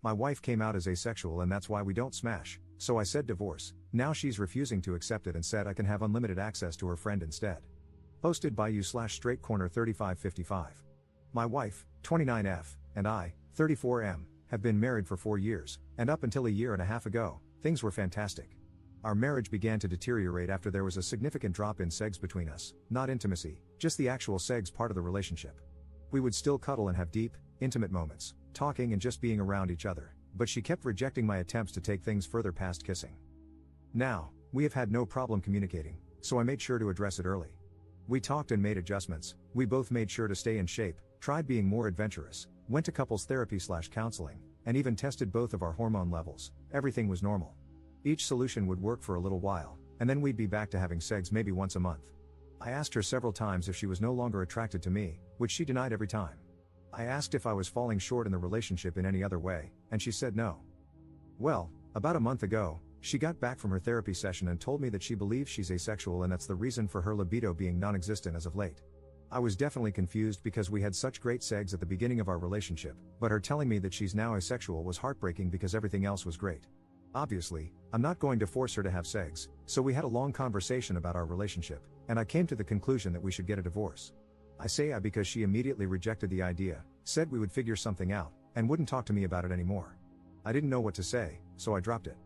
My wife came out as asexual and that's why we don't smash, so I said divorce. Now she's refusing to accept it and said I can have unlimited access to her friend instead. Posted by you/straightcorner3555. My wife, 29F, and I, 34M, have been married for 4 years, and up until a year and a half ago, things were fantastic. Our marriage began to deteriorate after there was a significant drop in sex between us, not intimacy, just the actual sex part of the relationship. We would still cuddle and have deep, intimate moments, talking and just being around each other, but she kept rejecting my attempts to take things further past kissing. Now, we have had no problem communicating, so I made sure to address it early. We talked and made adjustments, we both made sure to stay in shape, tried being more adventurous, went to couples therapy/counseling, and even tested both of our hormone levels. Everything was normal. Each solution would work for a little while, and then we'd be back to having sex maybe once a month. I asked her several times if she was no longer attracted to me, which she denied every time. I asked if I was falling short in the relationship in any other way, and she said no. Well, about a month ago, she got back from her therapy session and told me that she believes she's asexual and that's the reason for her libido being non-existent as of late. I was definitely confused because we had such great sex at the beginning of our relationship, but her telling me that she's now asexual was heartbreaking because everything else was great. Obviously, I'm not going to force her to have sex, so we had a long conversation about our relationship, and I came to the conclusion that we should get a divorce. I say because she immediately rejected the idea, said we would figure something out, and wouldn't talk to me about it anymore. I didn't know what to say, so I dropped it.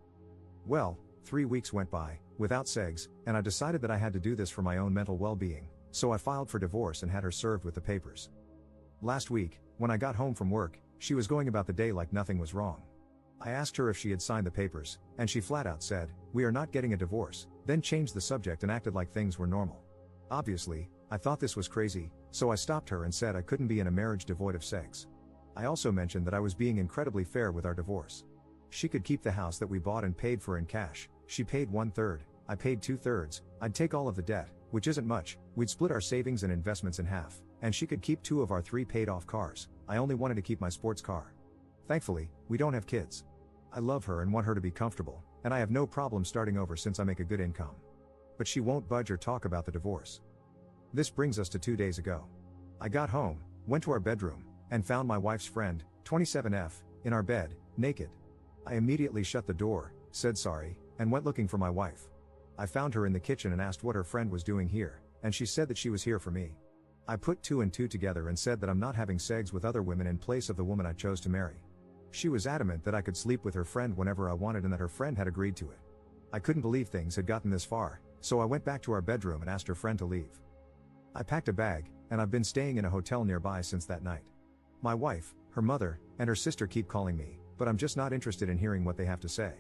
Well, 3 weeks went by, without sex, and I decided that I had to do this for my own mental well-being, so I filed for divorce and had her served with the papers. Last week, when I got home from work, she was going about the day like nothing was wrong. I asked her if she had signed the papers, and she flat out said, "We are not getting a divorce," then changed the subject and acted like things were normal. Obviously, I thought this was crazy, so I stopped her and said I couldn't be in a marriage devoid of sex. I also mentioned that I was being incredibly fair with our divorce. She could keep the house that we bought and paid for in cash, she paid 1/3, I paid 2/3, I'd take all of the debt, which isn't much, we'd split our savings and investments in half, and she could keep 2 of our 3 paid off cars. I only wanted to keep my sports car. Thankfully, we don't have kids. I love her and want her to be comfortable, and I have no problem starting over since I make a good income. But she won't budge or talk about the divorce. This brings us to 2 days ago. I got home, went to our bedroom, and found my wife's friend, 27F, in our bed, naked. I immediately shut the door, said sorry, and went looking for my wife. I found her in the kitchen and asked what her friend was doing here, and she said that she was here for me. I put 2 and 2 together and said that I'm not having sex with other women in place of the woman I chose to marry. She was adamant that I could sleep with her friend whenever I wanted and that her friend had agreed to it. I couldn't believe things had gotten this far, so I went back to our bedroom and asked her friend to leave. I packed a bag, and I've been staying in a hotel nearby since that night. My wife, her mother, and her sister keep calling me, but I'm just not interested in hearing what they have to say.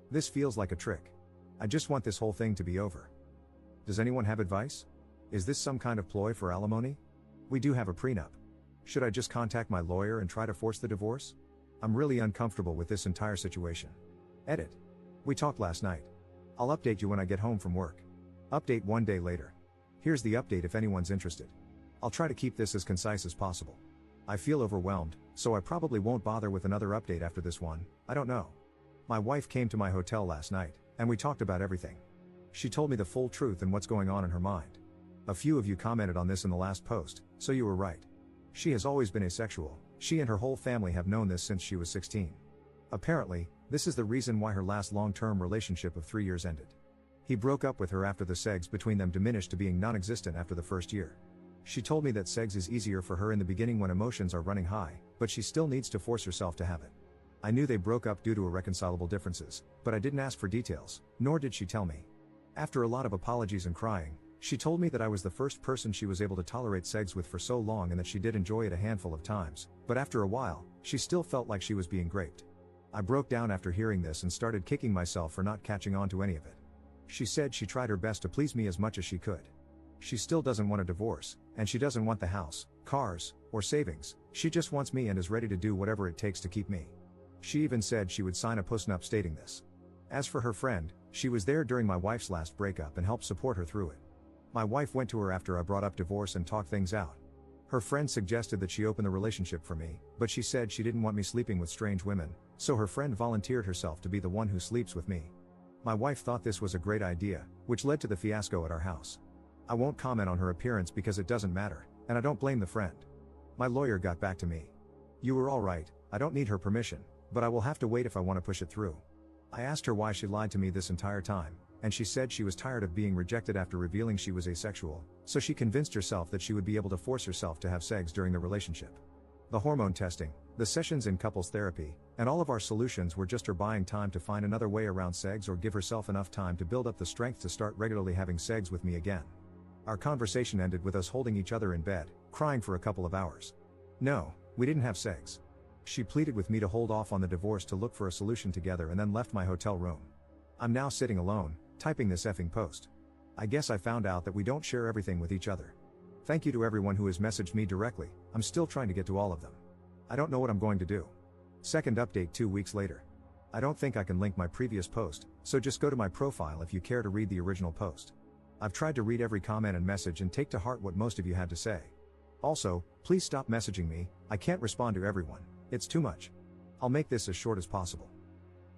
This feels like a trick. I just want this whole thing to be over. Does anyone have advice? Is this some kind of ploy for alimony? We do have a prenup. Should I just contact my lawyer and try to force the divorce? I'm really uncomfortable with this entire situation. Edit. We talked last night. I'll update you when I get home from work. Update 1 day later. Here's the update if anyone's interested. I'll try to keep this as concise as possible. I feel overwhelmed, so I probably won't bother with another update after this one, I don't know. My wife came to my hotel last night, and we talked about everything. She told me the full truth and what's going on in her mind. A few of you commented on this in the last post, so you were right. She has always been asexual, she and her whole family have known this since she was 16. Apparently, this is the reason why her last long-term relationship of 3 years ended. He broke up with her after the sex between them diminished to being non-existent after the first year. She told me that sex is easier for her in the beginning when emotions are running high, but she still needs to force herself to have it. I knew they broke up due to irreconcilable differences, but I didn't ask for details, nor did she tell me. After a lot of apologies and crying, she told me that I was the first person she was able to tolerate sex with for so long and that she did enjoy it a handful of times, but after a while, she still felt like she was being raped. I broke down after hearing this and started kicking myself for not catching on to any of it. She said she tried her best to please me as much as she could. She still doesn't want a divorce, and she doesn't want the house, cars, or savings, she just wants me and is ready to do whatever it takes to keep me. She even said she would sign a postnup stating this. As for her friend, she was there during my wife's last breakup and helped support her through it. My wife went to her after I brought up divorce and talked things out. Her friend suggested that she open the relationship for me, but she said she didn't want me sleeping with strange women, so her friend volunteered herself to be the one who sleeps with me. My wife thought this was a great idea, which led to the fiasco at our house. I won't comment on her appearance because it doesn't matter, and I don't blame the friend. My lawyer got back to me. You were all right, I don't need her permission, but I will have to wait if I want to push it through. I asked her why she lied to me this entire time, and she said she was tired of being rejected after revealing she was asexual, so she convinced herself that she would be able to force herself to have sex during the relationship. The hormone testing, the sessions in couples therapy, and all of our solutions were just her buying time to find another way around sex or give herself enough time to build up the strength to start regularly having sex with me again. Our conversation ended with us holding each other in bed, crying for a couple of hours. No, we didn't have sex. She pleaded with me to hold off on the divorce to look for a solution together and then left my hotel room. I'm now sitting alone, typing this effing post. I guess I found out that we don't share everything with each other. Thank you to everyone who has messaged me directly. I'm still trying to get to all of them. I don't know what I'm going to do. Second update 2 weeks later. I don't think I can link my previous post, so just go to my profile if you care to read the original post. I've tried to read every comment and message and take to heart what most of you had to say. Also, please stop messaging me. I can't respond to everyone. It's too much. I'll make this as short as possible.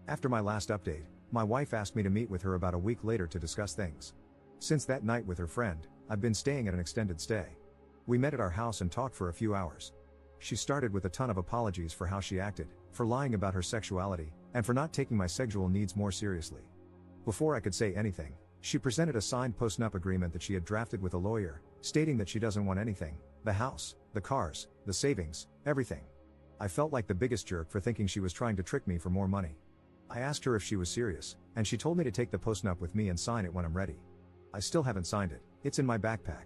After my last update, my wife asked me to meet with her about a week later to discuss things. Since that night with her friend, I've been staying at an extended stay. We met at our house and talked for a few hours. She started with a ton of apologies for how she acted, for lying about her sexuality, and for not taking my sexual needs more seriously. Before I could say anything, she presented a signed post-nup agreement that she had drafted with a lawyer, stating that she doesn't want anything, the house, the cars, the savings, everything. I felt like the biggest jerk for thinking she was trying to trick me for more money. I asked her if she was serious, and she told me to take the post-nup with me and sign it when I'm ready. I still haven't signed it, it's in my backpack.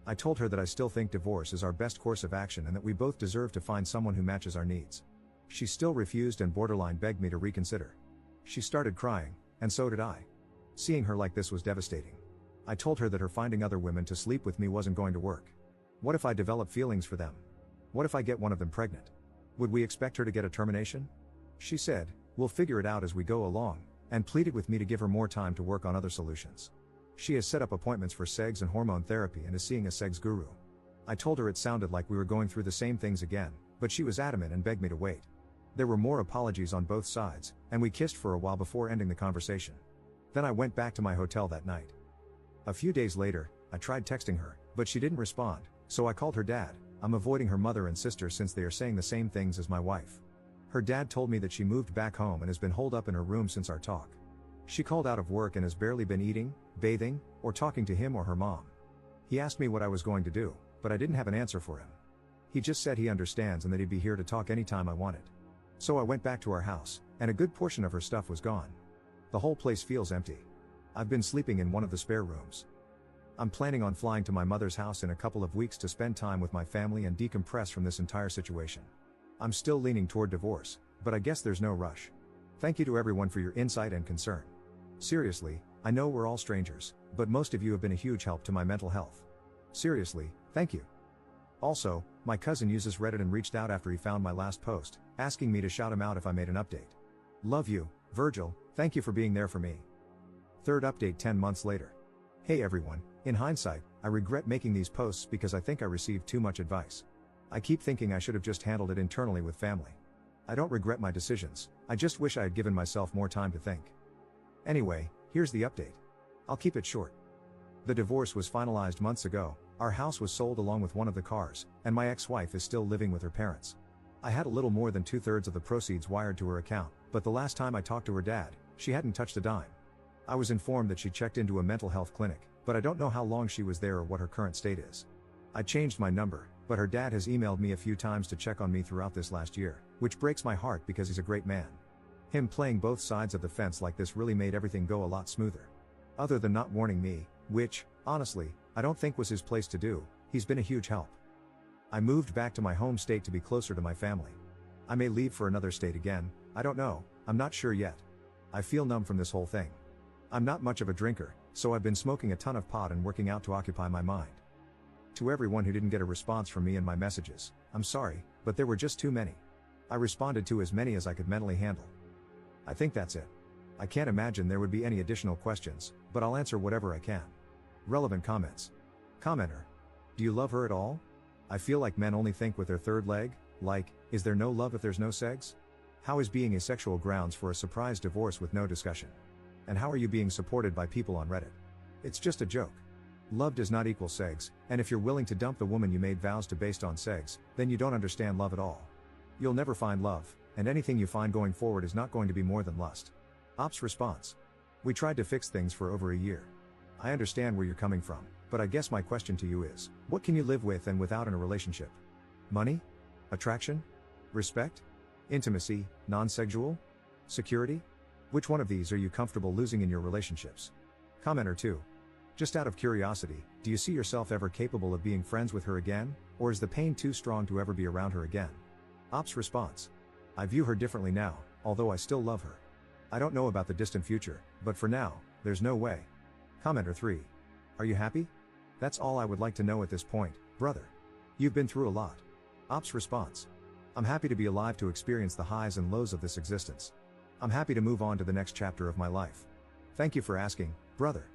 I told her that I still think divorce is our best course of action and that we both deserve to find someone who matches our needs. She still refused and borderline begged me to reconsider. She started crying, and so did I. Seeing her like this was devastating. I told her that her finding other women to sleep with me wasn't going to work. What if I develop feelings for them? What if I get one of them pregnant? Would we expect her to get a termination? She said, "We'll figure it out as we go along," and pleaded with me to give her more time to work on other solutions. She has set up appointments for sex and hormone therapy and is seeing a sex guru. I told her it sounded like we were going through the same things again, but she was adamant and begged me to wait. There were more apologies on both sides, and we kissed for a while before ending the conversation. Then I went back to my hotel that night. A few days later, I tried texting her, but she didn't respond, so I called her dad. I'm avoiding her mother and sister since they are saying the same things as my wife. Her dad told me that she moved back home and has been holed up in her room since our talk. She called out of work and has barely been eating, bathing, or talking to him or her mom. He asked me what I was going to do, but I didn't have an answer for him. He just said he understands and that he'd be here to talk anytime I wanted. So I went back to our house, and a good portion of her stuff was gone. The whole place feels empty. I've been sleeping in one of the spare rooms. I'm planning on flying to my mother's house in a couple of weeks to spend time with my family and decompress from this entire situation. I'm still leaning toward divorce, but I guess there's no rush. Thank you to everyone for your insight and concern. Seriously, I know we're all strangers, but most of you have been a huge help to my mental health. Seriously, thank you. Also, my cousin uses Reddit and reached out after he found my last post, asking me to shout him out if I made an update. Love you, Virgil, thank you for being there for me. Third update 10 months later. Hey everyone, in hindsight, I regret making these posts because I think I received too much advice. I keep thinking I should have just handled it internally with family. I don't regret my decisions, I just wish I had given myself more time to think. Anyway, here's the update. I'll keep it short. The divorce was finalized months ago, our house was sold along with one of the cars, and my ex-wife is still living with her parents. I had a little more than 2/3 of the proceeds wired to her account, but the last time I talked to her dad, she hadn't touched a dime. I was informed that she checked into a mental health clinic, but I don't know how long she was there or what her current state is. I changed my number, but her dad has emailed me a few times to check on me throughout this last year, which breaks my heart because he's a great man. Him playing both sides of the fence like this really made everything go a lot smoother. Other than not warning me, which, honestly, I don't think was his place to do, he's been a huge help. I moved back to my home state to be closer to my family. I may leave for another state again, I don't know, I'm not sure yet. I feel numb from this whole thing. I'm not much of a drinker, so I've been smoking a ton of pot and working out to occupy my mind. To everyone who didn't get a response from me in my messages, I'm sorry, but there were just too many. I responded to as many as I could mentally handle. I think that's it. I can't imagine there would be any additional questions, but I'll answer whatever I can. Relevant comments. Commenter. Do you love her at all? I feel like men only think with their third leg, like, is there no love if there's no sex? How is being asexual grounds for a surprise divorce with no discussion? And how are you being supported by people on Reddit? It's just a joke. Love does not equal sex, and if you're willing to dump the woman you made vows to based on sex, then you don't understand love at all. You'll never find love, and anything you find going forward is not going to be more than lust. Ops response. We tried to fix things for over a year. I understand where you're coming from, but I guess my question to you is, what can you live with and without in a relationship? Money? Attraction? Respect? Intimacy, non-sexual? Security? Which one of these are you comfortable losing in your relationships? Commenter 2. Just out of curiosity, do you see yourself ever capable of being friends with her again, or is the pain too strong to ever be around her again? Ops response. I view her differently now, although I still love her. I don't know about the distant future, but for now, there's no way. Commenter 3. Are you happy? That's all I would like to know at this point, brother. You've been through a lot. Ops response. I'm happy to be alive to experience the highs and lows of this existence. I'm happy to move on to the next chapter of my life. Thank you for asking, brother.